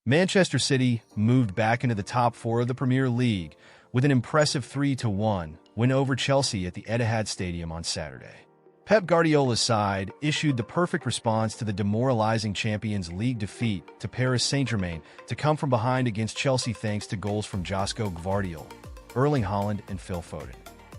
Manchester City moved back into the top four of the Premier League with an impressive 3-1 win over Chelsea at the Etihad Stadium on Saturday. Pep Guardiola's side issued the perfect response to the demoralizing Champions League defeat to Paris Saint-Germain to come from behind against Chelsea thanks to goals from Josko Gvardiol, Erling Haaland, and Phil Foden.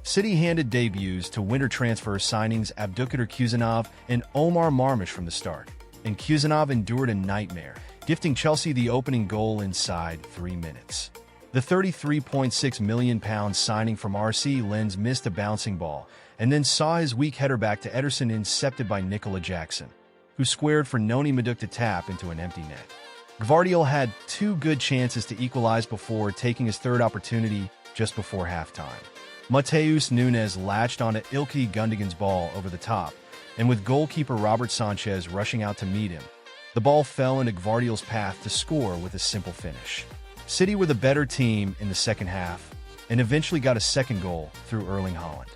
City handed debuts to winter transfer signings Abdukodir Khusanov and Omar Marmush from the start, and Khusanov endured a nightmare, gifting Chelsea the opening goal inside 3 minutes. The £33.6 million signing from RC Lens missed a bouncing ball and then saw his weak header back to Ederson intercepted by Nicola Jackson, who squared for Noni Madueke to tap into an empty net. Gvardiol had 2 good chances to equalize before taking his third opportunity just before halftime. Matheus Nunes latched onto Ilkay Gundogan's ball over the top, and with goalkeeper Robert Sanchez rushing out to meet him, the ball fell into Gvardiol's path to score with a simple finish. City were the better team in the second half and eventually got a second goal through Erling Haaland.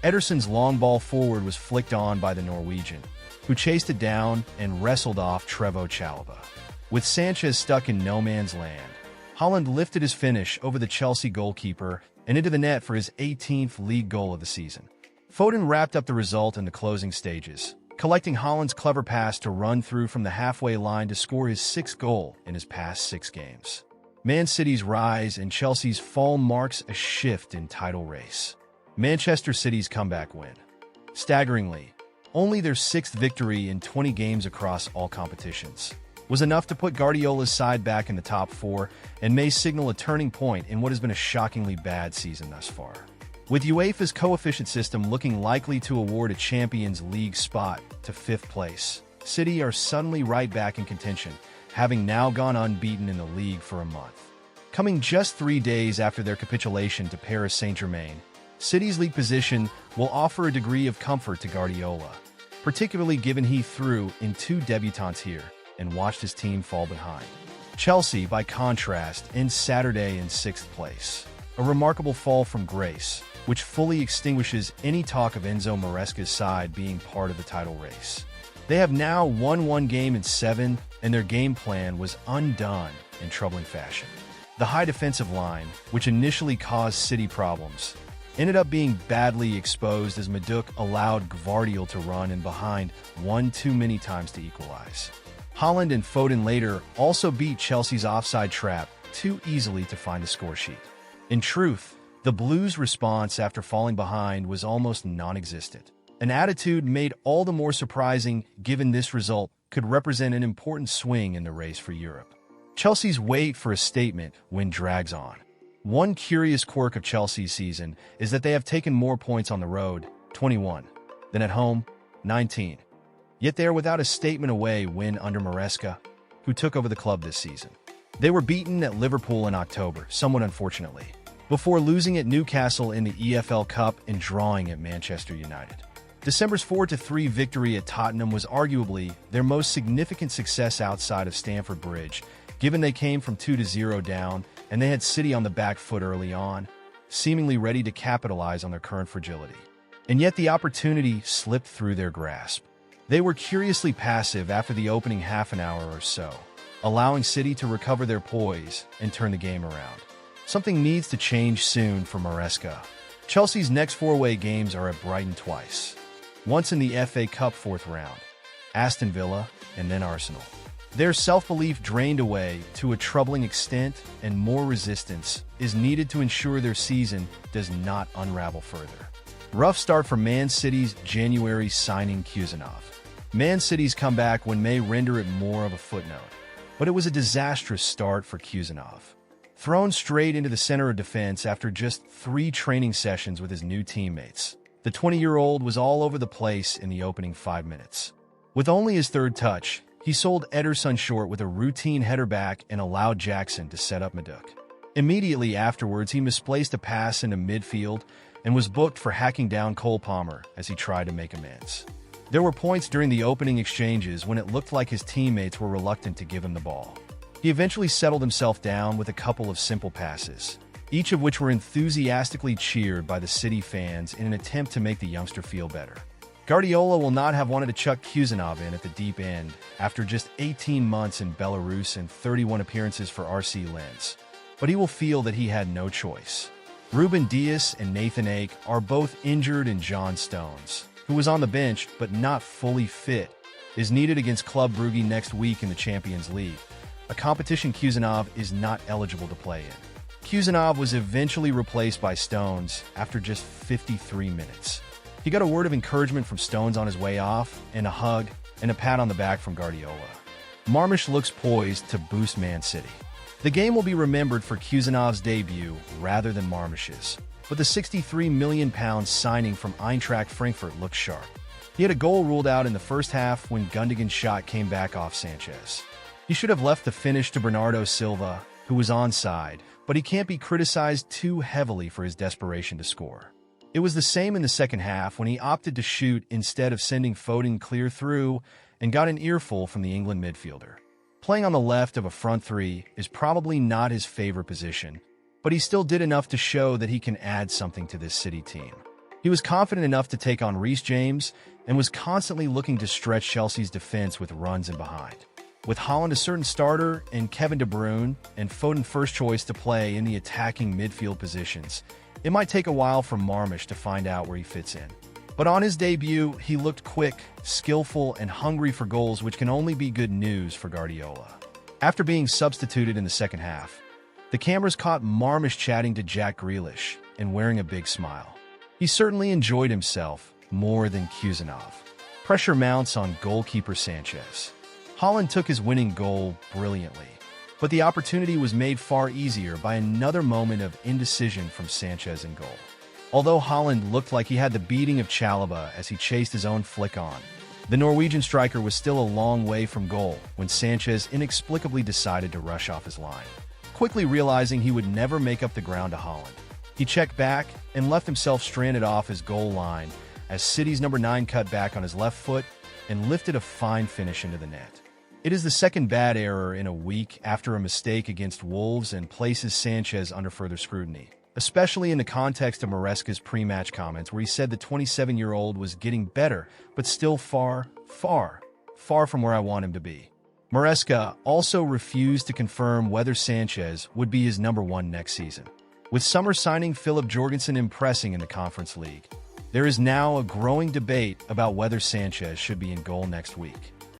Ederson's long ball forward was flicked on by the Norwegian, who chased it down and wrestled off Trevoh Chalobah. With Sanchez stuck in no man's land, Haaland lifted his finish over the Chelsea goalkeeper and into the net for his 18th league goal of the season. Foden wrapped up the result in the closing stages, collecting Haaland's clever pass to run through from the halfway line to score his 6th goal in his past 6 games. Man City's rise and Chelsea's fall marks a shift in title race. Manchester City's comeback win. Staggeringly, only their 6th victory in 20 games across all competitions was enough to put Guardiola's side back in the top 4 and may signal a turning point in what has been a shockingly bad season thus far. With UEFA's coefficient system looking likely to award a Champions League spot to 5th place, City are suddenly right back in contention, having now gone unbeaten in the league for a month. Coming just 3 days after their capitulation to Paris Saint-Germain, City's league position will offer a degree of comfort to Guardiola, particularly given he threw in 2 debutants here and watched his team fall behind. Chelsea, by contrast, ends Saturday in 6th place, a remarkable fall from grace, which fully extinguishes any talk of Enzo Maresca's side being part of the title race. They have now won 1 game in 7, and their game plan was undone in troubling fashion. The high defensive line, which initially caused City problems, ended up being badly exposed as Madueke allowed Gvardiol to run in behind 1 too many times to equalize. Haaland and Foden later also beat Chelsea's offside trap too easily to find a score sheet. In truth, the Blues' response after falling behind was almost non-existent, an attitude made all the more surprising given this result could represent an important swing in the race for Europe. Chelsea's wait for a statement win drags on. One curious quirk of Chelsea's season is that they have taken more points on the road, 21, than at home, 19. Yet they are without a statement away win under Maresca, who took over the club this season. They were beaten at Liverpool in October, somewhat unfortunately, before losing at Newcastle in the EFL Cup and drawing at Manchester United. December's 4-3 victory at Tottenham was arguably their most significant success outside of Stamford Bridge, given they came from 2-0 down and they had City on the back foot early on, seemingly ready to capitalize on their current fragility. And yet the opportunity slipped through their grasp. They were curiously passive after the opening half an hour or so, allowing City to recover their poise and turn the game around. Something needs to change soon for Maresca. Chelsea's next 4 away games are at Brighton twice, once in the FA Cup 4th round, Aston Villa, and then Arsenal. Their self-belief drained away to a troubling extent, and more resistance is needed to ensure their season does not unravel further. Rough start for Man City's January signing Khusanov. Man City's comeback may render it more of a footnote, but it was a disastrous start for Khusanov. Thrown straight into the center of defense after just 3 training sessions with his new teammates, the 20-year-old was all over the place in the opening 5 minutes. With only his 3rd touch, he sold Ederson short with a routine header back and allowed Jackson to set up Madueke. Immediately afterwards, he misplaced a pass into midfield and was booked for hacking down Cole Palmer as he tried to make amends. There were points during the opening exchanges when it looked like his teammates were reluctant to give him the ball. He eventually settled himself down with a couple of simple passes, each of which were enthusiastically cheered by the City fans in an attempt to make the youngster feel better. Guardiola will not have wanted to chuck Khusanov in at the deep end after just 18 months in Belarus and 31 appearances for RC Lens, but he will feel that he had no choice. Ruben Dias and Nathan Ake are both injured, and John Stones, who was on the bench but not fully fit, is needed against Club Brugge next week in the Champions League, a competition Khusanov is not eligible to play in. Khusanov was eventually replaced by Stones after just 53 minutes. He got a word of encouragement from Stones on his way off, and a hug and a pat on the back from Guardiola. Marmoush looks poised to boost Man City. The game will be remembered for Khusanov's debut rather than Marmoush's, but the £63 million signing from Eintracht Frankfurt looked sharp. He had a goal ruled out in the first half when Gundogan's shot came back off Sanchez. He should have left the finish to Bernardo Silva, who was onside, but he can't be criticized too heavily for his desperation to score. It was the same in the second half when he opted to shoot instead of sending Foden clear through and got an earful from the England midfielder. Playing on the left of a front three is probably not his favorite position, but he still did enough to show that he can add something to this City team. He was confident enough to take on Reece James and was constantly looking to stretch Chelsea's defense with runs in behind. With Haaland a certain starter and Kevin De Bruyne and Foden first choice to play in the attacking midfield positions, it might take a while for Marmoush to find out where he fits in. But on his debut, he looked quick, skillful, and hungry for goals, which can only be good news for Guardiola. After being substituted in the second half, the cameras caught Marmoush chatting to Jack Grealish and wearing a big smile. He certainly enjoyed himself more than Khusanov. Pressure mounts on goalkeeper Sanchez. Haaland took his winning goal brilliantly, but the opportunity was made far easier by another moment of indecision from Sanchez in goal. Although Haaland looked like he had the beating of Chalobah as he chased his own flick on, the Norwegian striker was still a long way from goal when Sanchez inexplicably decided to rush off his line. Quickly realizing he would never make up the ground to Haaland, he checked back and left himself stranded off his goal line as City's number 9 cut back on his left foot and lifted a fine finish into the net. It is the second bad error in a week after a mistake against Wolves and places Sanchez under further scrutiny, especially in the context of Maresca's pre-match comments where he said the 27-year-old was getting better, but still far from where I want him to be. Maresca also refused to confirm whether Sanchez would be his number 1 next season. With summer signing Philip Jorgensen impressing in the Conference League, there is now a growing debate about whether Sanchez should be in goal next week.